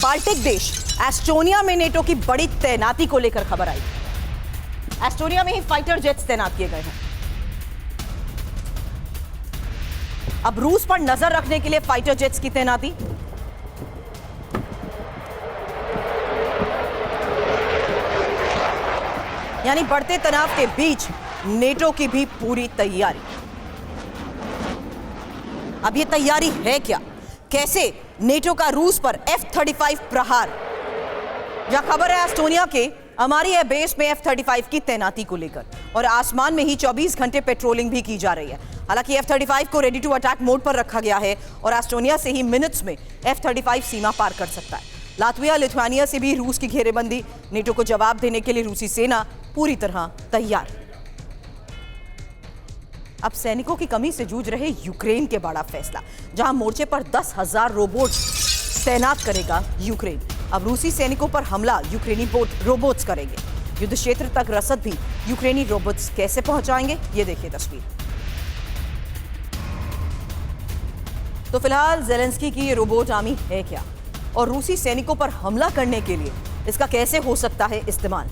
Baltic देश Estonia में NATO की बड़ी तैनाती को लेकर खबर आई। एस्टोनिया में ही फाइटर जेट्स तैनात किए गए हैं। अब रूस पर नजर रखने के लिए फाइटर जेट्स की तैनाती। यानी बढ़ते तनाव के बीच नेटो की भी पूरी तैयारी। अब यह तैयारी है क्या? कैसे नेटो का रूस पर F-35 प्रहार? यह खबर है एस्टोनिया के अमारिया बेस में F-35 की तैनाती को लेकर, और आसमान में ही 24 घंटे पेट्रोलिंग भी की जा रही है। हालांकि F-35 को रेडी टू अटैक मोड पर रखा गया है और एस्टोनिया से ही मिनट्स में F-35 सीमा पार कर सकता है। लातविया लिथुआनिया से भी रूस की घेरेबंदी। नेटो को जवाब देने के लिए रूसी सेना पूरी तरह तैयार। अब सैनिकों की कमी से जूझ रहे यूक्रेन के बड़ा फैसला, जहां मोर्चे पर 10,000 रोबोट तैनात करेगा यूक्रेन। अब रूसी सैनिकों पर हमला यूक्रेनी रोबोट्स करेंगे। युद्ध क्षेत्र तक रसद भी यूक्रेनी रोबोट्स कैसे पहुंचाएंगे, ये देखिए तस्वीर। तो फिलहाल जेलेंस्की की ये रोबोट आर्मी है क्या, और रूसी सैनिकों पर हमला करने के लिए इसका कैसे हो सकता है इस्तेमाल?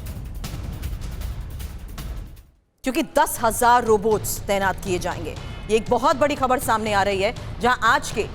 क्योंकि 10,000 रोबोट्स तैनात किए जाएंगे। ये एक बहुत बड़ी खबर सामने आ रही है, जहां आज के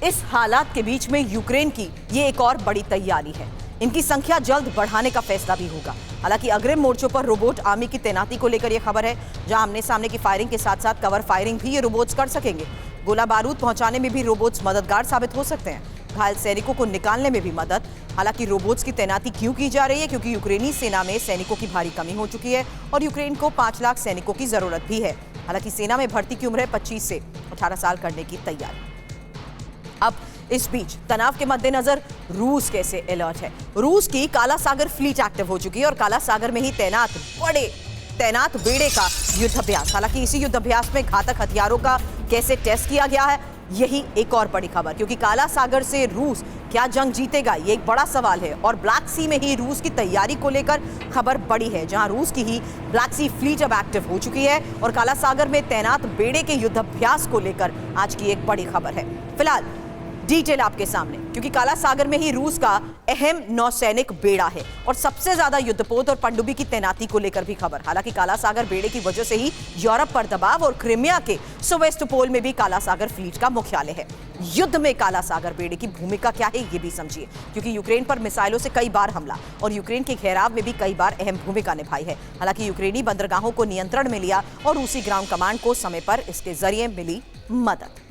इस हालात के बीच में यूक्रेन की ये एक और बड़ी तैयारी है। इनकी संख्या जल्द बढ़ाने का फैसला भी होगा। हालांकि अग्रिम मोर्चों पर रोबोट आर्मी की तैनाती को लेकर यह खबर है, जहां आमने सामने की फायरिंग के साथ साथ कवर फायरिंग भी ये रोबोट्स कर सकेंगे। गोला बारूद पहुंचाने में भी रोबोट्स मददगार साबित हो सकते हैं, घायल सैनिकों को निकालने में भी मदद। हालांकि रोबोट्स की तैनाती क्यों की जा रही है? क्योंकि यूक्रेनी सेना में सैनिकों की भारी कमी हो चुकी है और यूक्रेन को 5 लाख सैनिकों की जरूरत भी है। हालांकि सेना में भर्ती की उम्र है 25 से 18 साल करने की तैयारी। अब इस बीच तनाव के मद्देनजर रूस कैसे अलर्ट है? रूस की काला सागर फ्लीट एक्टिव हो चुकी है और काला सागर में ही तैनात बेड़े का युद्धाभ्यास। हालांकि इसी युद्धाभ्यास में घातक हथियारों का कैसे टेस्ट किया गया है, यही एक और बड़ी खबर। क्योंकि काला सागर से रूस क्या जंग जीतेगा, ये एक बड़ा सवाल है। और ब्लैक सी में ही रूस की तैयारी को लेकर खबर बड़ी है, जहां रूस की ही ब्लैक सी फ्लीट अब एक्टिव हो चुकी है और काला सागर में तैनात बेड़े के युद्धाभ्यास को लेकर आज की एक बड़ी खबर है। फिलहाल डिटेल आपके सामने, क्योंकि काला सागर में ही रूस का अहम नौसैनिक बेड़ा है और सबसे ज्यादा युद्धपोत और पनडुब्बी की तैनाती को लेकर भी खबर। हालांकि काला सागर बेड़े की वजह से ही यूरोप पर दबाव और क्रिमिया के सेवास्तोपोल में भी काला सागर फ्लीट का मुख्यालय है। युद्ध में काला सागर बेड़े की भूमिका क्या है, ये भी समझिए। क्योंकि यूक्रेन पर मिसाइलों से कई बार हमला और यूक्रेन के घेराव में भी कई बार अहम भूमिका निभाई है। हालांकि यूक्रेनी बंदरगाहों को नियंत्रण में लिया और रूसी ग्राउंड कमांड को समय पर इसके जरिए मिली मदद।